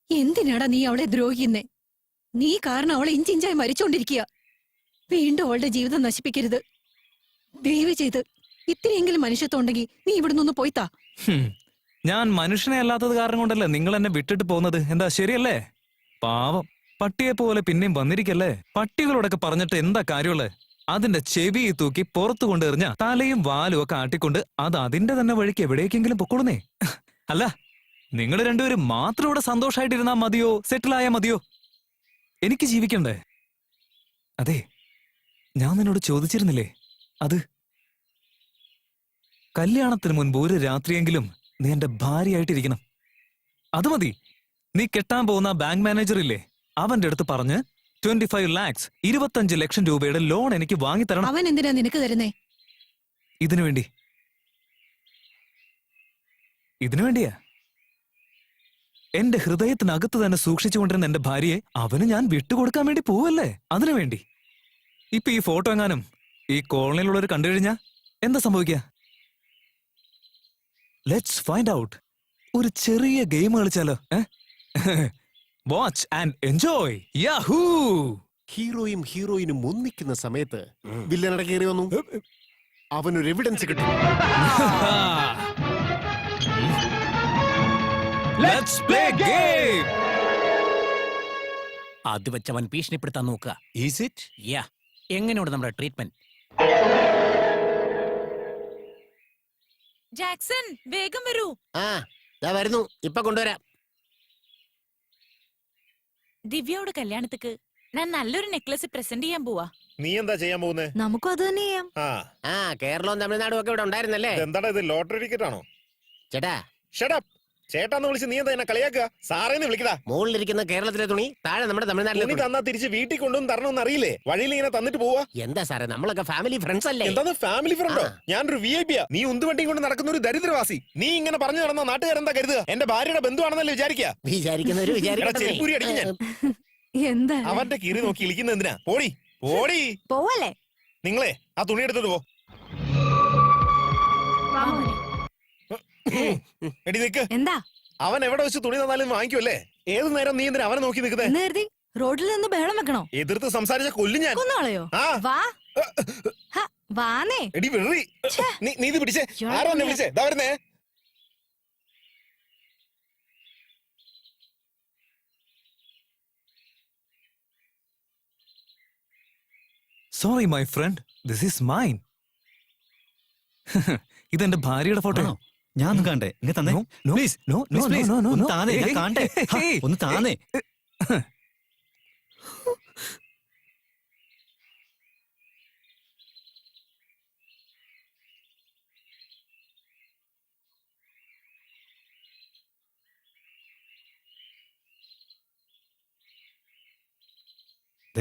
എന്തിനാടാ നീ അവളെ ദ്രോഹിക്കുന്നേ? നീ കാരണം അവളെ ഇഞ്ചിഞ്ചായി മരിച്ചോണ്ടിരിക്കുക. വീണ്ടും അവളുടെ ജീവിതം നശിപ്പിക്കരുത്. ദയവ് ചെയ്ത് ഇത്രയെങ്കിലും മനുഷ്യത്വം ഉണ്ടെങ്കിൽ നീ ഇവിടെ നിന്ന് പോയിത്താ. ഞാൻ മനുഷ്യനെ അല്ലാത്തത് കാരണം കൊണ്ടല്ലേ നിങ്ങൾ എന്നെ വിട്ടിട്ട് പോകുന്നത്? എന്താ ശരിയല്ലേ? പാവം പട്ടിയെ പോലെ പിന്നെയും വന്നിരിക്കല്ലേ. പട്ടികളോടൊക്കെ പറഞ്ഞിട്ട് എന്താ കാര്യമുള്ളത്? അതിന്റെ ചെവി തൂക്കി പുറത്തു കൊണ്ടെറിഞ്ഞ തലയും വാലും ഒക്കെ ആട്ടിക്കൊണ്ട് അത് അതിന്റെ തന്നെ വഴിക്ക് എവിടേക്കെങ്കിലും പൊക്കോളുന്നേ. അല്ല, നിങ്ങൾ രണ്ടുപേരും മാത്രം ഇവിടെ സന്തോഷമായിട്ടിരുന്നാ മതിയോ? സെറ്റിലായാ മതിയോ? എനിക്ക് ജീവിക്കണ്ടേ? അതെ, ഞാൻ നിന്നോട് ചോദിച്ചിരുന്നില്ലേ അത്? കല്യാണത്തിന് മുൻപ് ഒരു രാത്രിയെങ്കിലും നീ എന്റെ ഭാര്യയായിട്ടിരിക്കണം. അത് മതി. നീ കെട്ടാൻ പോകുന്ന ബാങ്ക് മാനേജർ ഇല്ലേ, അവന്റെ അടുത്ത് പറഞ്ഞ് 25 lakhs 25 ലക്ഷം രൂപയുടെ ലോൺ എനിക്ക് വാങ്ങിത്തരണം. അവൻ എന്തിനാ നിനക്ക് തരുന്നേ? ഇതിനു വേണ്ടിയാ. എന്റെ ഹൃദയത്തിനകത്ത് തന്നെ സൂക്ഷിച്ചുകൊണ്ടിരുന്ന എന്റെ ഭാര്യയെ അവന് ഞാൻ വിട്ടുകൊടുക്കാൻ വേണ്ടി പോവല്ലേ? അതിനു വേണ്ടി. ഇപ്പൊ ഈ ഫോട്ടോ എങ്ങാനും ഈ കോളനിയിലുള്ളവർ കണ്ടു കഴിഞ്ഞാ എന്താ സംഭവിക്കുക? Let's find out. ഒരു ചെറിയ ഗെയിം കളിച്ചാലോ? Watch and enjoy. യാഹൂ! ഹീറോയും ഹീറോയിനും ഒന്നിക്കുന്ന സമയത്ത് വില്ലനട കയറി വന്നു. അവനൊരു എവിഡൻസ് കിട്ടും. Let's play game. അത് വെച്ചവൻ ഭീഷണിപ്പെടുത്താൻ നോക്കുക. Is it? യാ. എങ്ങനെയുണ്ട് നമ്മുടെ ട്രീറ്റ്മെന്റ്? ജാക്സൺ, വേഗം വരൂ. ദാ വരുന്നു, ഇപ്പൊ കൊണ്ടുവരാം. ദിവ്യയുടെ കല്യാണത്തിക്ക് ഞാൻ നല്ലൊരു നെക്ലസ് പ്രസന്റ് ചെയ്യാൻ പോവാ. നീ എന്താ ചെയ്യാൻ പോകുന്നേ? നമുക്കും അത് തന്നെ ചെയ്യാം. കേരളവും തമിഴ്നാടും ഒക്കെ ഇവിടെ ഉണ്ടായിരുന്നല്ലേ? എന്താടാ ഇത്, ലോട്ടറി ടിക്കറ്റ് ആണോ? ചേട്ടാ, ഷടപ്പ്. ചേട്ടാന്ന് വിളിച്ച് നീ എന്താ എന്നെ കളിയാക്കുക? സാറേന്ന് വിളിക്കടാ. മുകളിലിരിക്കുന്ന കേരളത്തിലെ തുണി, താഴെ നമ്മുടെ തമിഴ്നാട്ടിലെ തുണി തന്നാ തിരിച്ച് വീട്ടിൽ കൊണ്ടുവന്ന് തരണമെന്ന് അറിയില്ലേ? വഴിയിൽ ഇങ്ങനെ തന്നിട്ട് പോവാ. എന്താ സാറേ, നമ്മളൊക്കെ ഫാമിലി ഫ്രണ്ട്സ് അല്ലേ? എന്താ ഫാമിലി ഫ്രണ്ടോ? ഞാനൊരു VIP യാ. നീ ഉന്തുവണ്ടിയും കൊണ്ട് നടക്കുന്ന ഒരു ദരിദ്രവാസി. നീ ഇങ്ങനെ പറഞ്ഞു നടന്ന നാട്ടുകാരെന്താ കരുതുക? എന്റെ ഭാര്യയുടെ ബന്ധുവാണെന്നല്ലേ വിചാരിക്കുന്നവര് ചെരുപ്പൂരി അടിക്കും ഞാൻ. എന്താ അവന്റെ കിറി നോക്കി ഇളിക്കുന്ന എന്തിനാ? പോടി പോടി. പോവല്ലേ? നിങ്ങളെ ആ തുണി എടുത്തിട്ട് പോ. എടി നിക്ക്. എന്താ? അവൻ എവിടെ വെച്ച് തുണി തന്നാലും വാങ്ങിക്കുമല്ലേ? ഏത് നേരം നീ എന്തിനാ അവനെ നോക്കി നിൽക്കുന്നേ? റോഡിൽ നിന്ന് ബഹളം വെക്കണോ? എതിർത്ത് സംസാരിച്ച കൊല്ലും ഞാൻ. കൊന്നോളയോ? വാന്നേ. എടി വെറി, നീ ഇത് പിടിച്ചേ. ആരോ എന്നെ വിളിച്ചേ? ദാ വരുന്നേ. Sorry my friend, this is mine. ഇതെന്റെ ഭാര്യയുടെ ഫോട്ടോ. ഞാൻ കണ്ടേ. ഒന്ന് താനേ.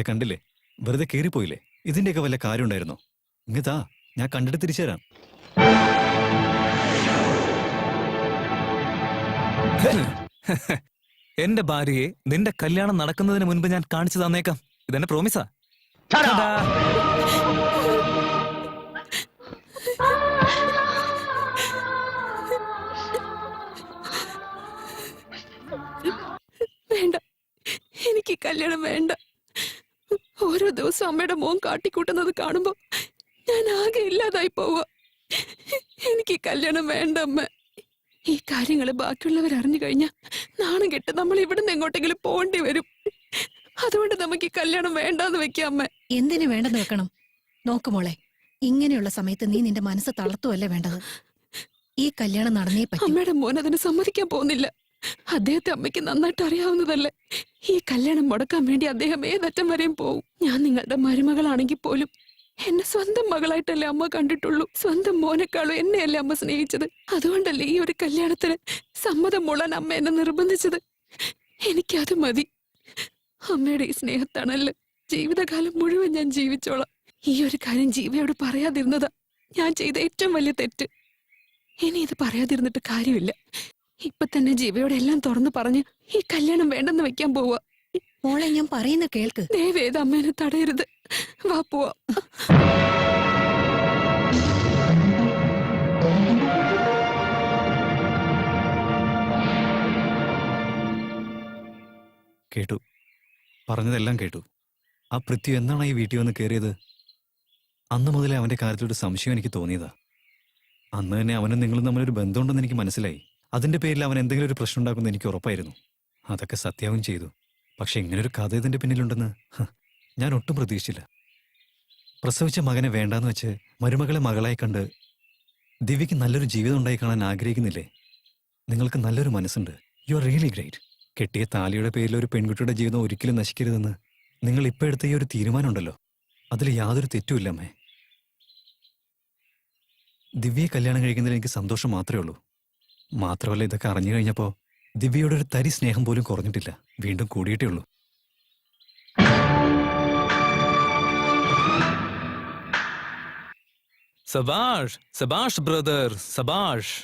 കണ്ടില്ലേ, വെറുതെ കേറിപ്പോയില്ലേ? ഇതിന്റെയൊക്കെ വല്ല കാര്യം ഉണ്ടായിരുന്നോ? ഇങ്ങത്താ, ഞാൻ കണ്ടിട്ട് തിരിച്ചു തരാം. എന്റെ ഭാര്യയെ നിന്റെ കല്യാണം നടക്കുന്നതിന് മുൻപ് ഞാൻ കാണിച്ചു തന്നേക്കാം. ഇതെന്നെ പ്രോമിസാ. വേണ്ട, എനിക്ക് കല്യാണം വേണ്ട. ഓരോ ദിവസം അമ്മയുടെ മോൻ കാട്ടിക്കൂട്ടുന്നത് കാണുമ്പോ ഞാൻ ആകെ ഇല്ലാതായി പോവുക. എനിക്ക് കല്യാണം വേണ്ട അമ്മ. ഈ കാര്യങ്ങള് ബാക്കിയുള്ളവർ അറിഞ്ഞു കഴിഞ്ഞാൽ നാണം കെട്ട് നമ്മൾ ഇവിടുന്ന് എങ്ങോട്ടെങ്കിലും പോകേണ്ടി വരും. അതുകൊണ്ട് നമുക്ക് ഈ കല്യാണം വേണ്ടാന്ന് വെക്കാം അമ്മ. എന്തിനു വേണ്ടെന്ന് വെക്കണം? നോക്കുമോളെ, ഇങ്ങനെയുള്ള സമയത്ത് നീ നിന്റെ മനസ്സ് തളർത്തുവല്ലേ വേണ്ടത്. ഈ കല്യാണം നടന്നേ പറ്റും. അമ്മയുടെ മോൻ അതിന് സമ്മതിക്കാൻ പോകുന്നില്ല. അദ്ദേഹത്തെ അമ്മയ്ക്ക് നന്നായിട്ട് അറിയാവുന്നതല്ലേ. ഈ കല്യാണം മുടക്കാൻ വേണ്ടി അദ്ദേഹം ഏതറ്റം വരെയും പോവും. ഞാൻ നിങ്ങളുടെ മരുമകളാണെങ്കിൽ പോലും എന്നെ സ്വന്തം മകളായിട്ടല്ലേ അമ്മ കണ്ടിട്ടുള്ളൂ. സ്വന്തം മോനെക്കാളും എന്നെയല്ലേ അമ്മ സ്നേഹിച്ചത്. അതുകൊണ്ടല്ലേ ഈ ഒരു കല്യാണത്തിന് സമ്മതം മൂളാൻ അമ്മ എന്നെ നിർബന്ധിച്ചത്. എനിക്കത് മതി. അമ്മയുടെ ഈ സ്നേഹത്താണല്ലോ ജീവിതകാലം മുഴുവൻ ഞാൻ ജീവിച്ചോളാം. ഈ ഒരു കാര്യം ജീവയോട് പറയാതിരുന്നതാ ഞാൻ ചെയ്ത ഏറ്റവും വലിയ തെറ്റ്. ഇനി ഇത് പറയാതിരുന്നിട്ട് കാര്യമില്ല. ഇപ്പൊ തന്നെ ജീവയോട് എല്ലാം തുറന്നു പറഞ്ഞ് ഈ കല്യാണം വേണ്ടെന്ന് വെക്കാൻ പോവാ. മോളെ, ഞാൻ പറയുന്ന കേൾക്ക്. ദയവേത് അമ്മേനെ തടയരുത്. വാ പോവാ. കേട്ടു. പറഞ്ഞതെല്ലാം കേട്ടു. ആ പൃഥ്വി എന്നാണ് ഈ വീട്ടിൽ വന്ന് കയറിയത്? അന്ന് മുതലേ അവന്റെ കാര്യത്തിലൊരു സംശയം എനിക്ക് തോന്നിയതാ. അന്ന് തന്നെ അവനും നിങ്ങളും തമ്മിലൊരു ബന്ധമുണ്ടെന്ന് എനിക്ക് മനസ്സിലായി. അതിന്റെ പേരിൽ അവൻ എന്തെങ്കിലും ഒരു പ്രശ്നം ഉണ്ടാക്കുമെന്ന് എനിക്ക് ഉറപ്പായിരുന്നു. അതൊക്കെ സത്യാവും ചെയ്തു. പക്ഷെ ഇങ്ങനൊരു കഥ ഇതിന്റെ പിന്നിലുണ്ടെന്ന് ഞാൻ ഒട്ടും പ്രതീക്ഷിച്ചില്ല. പ്രസവിച്ച മകനെ വേണ്ടാന്ന് വെച്ച് മരുമകളെ മകളായി കണ്ട് ദിവ്യയ്ക്ക് നല്ലൊരു ജീവിതം ഉണ്ടായി കാണാൻ ആഗ്രഹിക്കുന്നില്ലേ? നിങ്ങൾക്ക് നല്ലൊരു മനസ്സുണ്ട്. You are really great. കെട്ടിയ താലിയുടെ പേരിൽ ഒരു പെൺകുട്ടിയുടെ ജീവിതം ഒരിക്കലും നശിക്കരുതെന്ന് നിങ്ങൾ ഇപ്പോൾ എടുത്ത ഈ ഒരു തീരുമാനമുണ്ടല്ലോ, അതിൽ യാതൊരു തെറ്റുമില്ല അമ്മേ. ദിവ്യയെ കല്യാണം കഴിക്കുന്നതിൽ എനിക്ക് സന്തോഷം മാത്രമേ ഉള്ളൂ. മാത്രമല്ല, ഇതൊക്കെ അറിഞ്ഞു കഴിഞ്ഞപ്പോൾ ദിവ്യയുടെ ഒരു തരി സ്നേഹം പോലും കുറഞ്ഞിട്ടില്ല, വീണ്ടും കൂടിയിട്ടേ ഉള്ളൂ. സബാഷ് സബാഷ് ബ്രദർ സബാഷ്.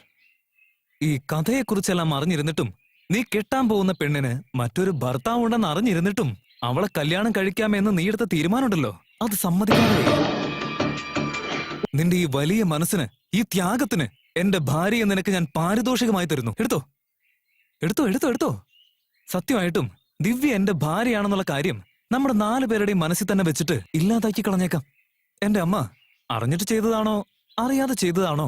ഈ കഥയെക്കുറിച്ചെല്ലാം അറിഞ്ഞിരുന്നിട്ടും, നീ കെട്ടാൻ പോകുന്ന പെണ്ണിന് മറ്റൊരു ഭർത്താവ് ഉണ്ടെന്ന് അറിഞ്ഞിരുന്നിട്ടും അവളെ കല്യാണം കഴിക്കാമെന്ന് നീ എടുത്ത തീരുമാനമുണ്ടല്ലോ, അത് സമ്മതിക്കാതെ. നിന്റെ ഈ വലിയ മനസ്സിന്, ഈ ത്യാഗത്തിന് എന്റെ ഭാര്യയെ നിനക്ക് ഞാൻ പാരിതോഷികമായി തരുന്നു. എടുത്തോ എടുത്തോ എടുത്തോ എടുത്തോ. സത്യമായിട്ടും ദിവ്യ എന്റെ ഭാര്യയാണെന്നുള്ള കാര്യം നമ്മുടെ 4 പേരുടെയും മനസ്സിൽ തന്നെ വെച്ചിട്ട് ഇല്ലാതാക്കി കളഞ്ഞേക്കാം. എന്റെ അമ്മ അറിഞ്ഞിട്ട് ചെയ്തതാണോ അറിയാതെ ചെയ്തതാണോ,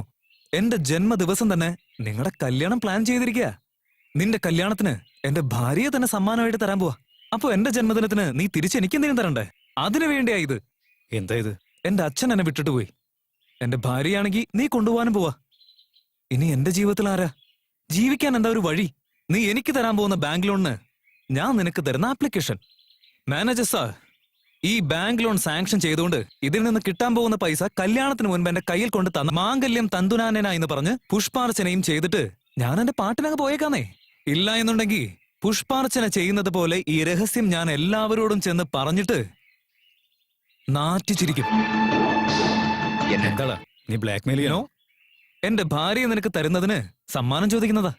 എന്റെ ജന്മദിവസം തന്നെ നിങ്ങളുടെ കല്യാണം പ്ലാൻ ചെയ്തിരിക്കുക. നിന്റെ കല്യാണത്തിന് എന്റെ ഭാര്യയെ തന്നെ സമ്മാനമായിട്ട് തരാൻ പോവാ. അപ്പൊ എന്റെ ജന്മദിനത്തിന് നീ തിരിച്ച് എനിക്കെന്തെങ്കിലും തരണ്ടേ? അതിനു വേണ്ടിയാ ഇത്. എന്താ ഇത്? എന്റെ അച്ഛൻ എന്നെ വിട്ടിട്ട് പോയി. എന്റെ ഭാര്യയാണെങ്കിൽ നീ കൊണ്ടുപോകാനും പോവാ. ഇനി എന്റെ ജീവിതത്തിൽ ആരാ? ജീവിക്കാൻ എന്താ ഒരു വഴി? നീ എനിക്ക് തരാൻ പോകുന്ന ബാങ്ക് ലോണിന് ഞാൻ നിനക്ക് തരുന്ന ആപ്ലിക്കേഷൻ. മാനേജർ സാർ, ഈ ബാങ്ക് ലോൺ സാങ്ഷൻ ചെയ്തുകൊണ്ട് ഇതിൽ നിന്ന് കിട്ടാൻ പോകുന്ന പൈസ കല്യാണത്തിന് മുൻപ് എന്റെ കയ്യിൽ കൊണ്ട് തന്ന മാംഗല്യം തന്തുനാനേന എന്ന് പറഞ്ഞ് പുഷ്പാർച്ചനയും ചെയ്തിട്ട് ഞാൻ എന്റെ പാട്ടിനങ്ങ് പോയേക്കാന്നേ. ഇല്ല എന്നുണ്ടെങ്കിൽ പുഷ്പാർച്ചന ചെയ്യുന്നത് പോലെ ഈ രഹസ്യം ഞാൻ എല്ലാവരോടും ചെന്ന് പറഞ്ഞിട്ട് നാറ്റിച്ചിരിക്കും. എന്താടാ നീ ബ്ലാക്ക് മെയിൽ ചെയ്യണോ? എന്റെ ഭാര്യയെ നിനക്ക് തരുന്നതിന് സമ്മാനം ചോദിക്കുന്നതാ.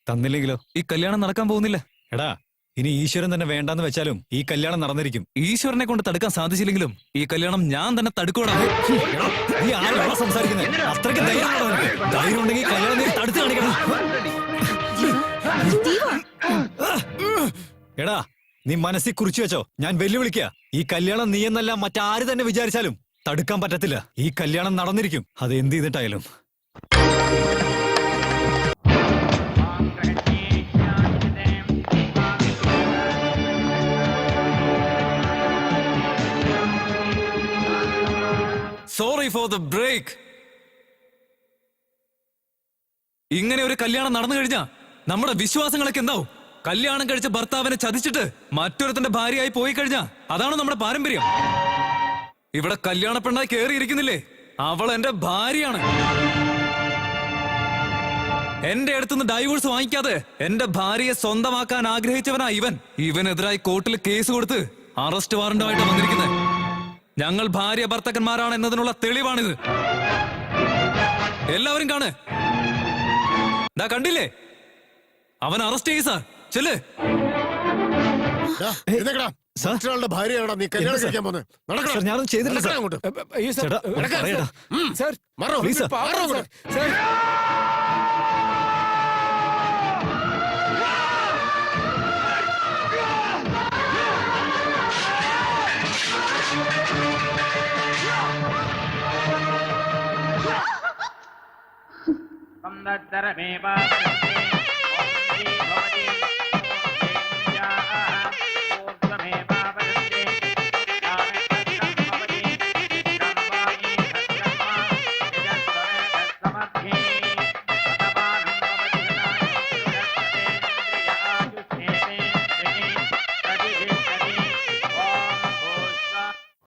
തന്നില്ലെങ്കിലോ? ഈ കല്യാണം നടക്കാൻ പോകുന്നില്ല. എടാ, ഇനി ഈശ്വരൻ തന്നെ വേണ്ടാന്ന് വെച്ചാലും ഈ കല്യാണം നടന്നിരിക്കും. ഈശ്വരനെ കൊണ്ട് തടുക്കാൻ സാധിച്ചില്ലെങ്കിലും ഈ കല്യാണം ഞാൻ തന്നെ തടുക്കോടാ. നീ ആരോടാ സംസാരിക്കുന്നത്? അത്രയ്ക്ക് ധൈര്യമാണോ നിനക്ക്? ധൈര്യം ഉണ്ടെങ്കിൽ കല്യാണം നീ തടുത്ത് കാണിക്കണം. എടാ, നീ മനസ്സിൽ കുറിച്ചു വെച്ചോ, ഞാൻ വെല്ലുവിളിക്കുക. ഈ കല്യാണം നീ എന്നല്ല മറ്റാര് തന്നെ വിചാരിച്ചാലും തടുക്കാൻ പറ്റത്തില്ല. ഈ കല്യാണം നടന്നിരിക്കും, അത് എന്ത് ചെയ്തിട്ടായാലും. Sorry for the break. ഇങ്ങനെ ഒരു കല്യാണം നടന്നു കഴിഞ്ഞാ നമ്മുടെ വിശ്വാസങ്ങളൊക്കെ എന്താവും? കല്യാണം കഴിച്ച ഭർത്താവിനെ ചതിച്ചിട്ട് മറ്റൊരുത്തന്റെ ഭാര്യയായി പോയി കഴിഞ്ഞാ അതാണ് നമ്മുടെ പാരമ്പര്യം. ഇവിടെ കല്യാണ പെണ്ണായി കേറിയിരിക്കുന്നില്ലേ, അവൾ എന്റെ ഭാര്യയാണ്. എന്റെ അടുത്തുനിന്ന് ഡൈവോഴ്സ് വാങ്ങിക്കാതെ എന്റെ ഭാര്യയെ സ്വന്തമാക്കാൻ ആഗ്രഹിച്ചവനാ ഇവൻ. ഇവനെതിരായി കോർട്ടിൽ കേസ് കൊടുത്ത് അറസ്റ്റ് വാറന്റുമായിട്ട് വന്നിരിക്കുന്നത്. ഞങ്ങൾ ഭാര്യ ഭർത്താക്കന്മാരാണ് എന്നതിനുള്ള തെളിവാണിത്. എല്ലാവരും കാണ്. കണ്ടില്ലേ, അവൻ അറസ്റ്റ് ചെയ്യ സാർ. ചെല്ല്. മറ്റൊരാളുടെ ഭാര്യയാണോ നീ കല്യാണം കഴിക്കാൻ പോകുന്നത്? സാർ, ഞാനൊന്നും ചെയ്തില്ല സാർ. അങ്ങോട്ട് ചേട്ടാ, പറയടാ. സാർ മാറോ, പ്ലീസ് സാർ. മാറോ അങ്ങോട്ട്. സാർ संदत्तरमेव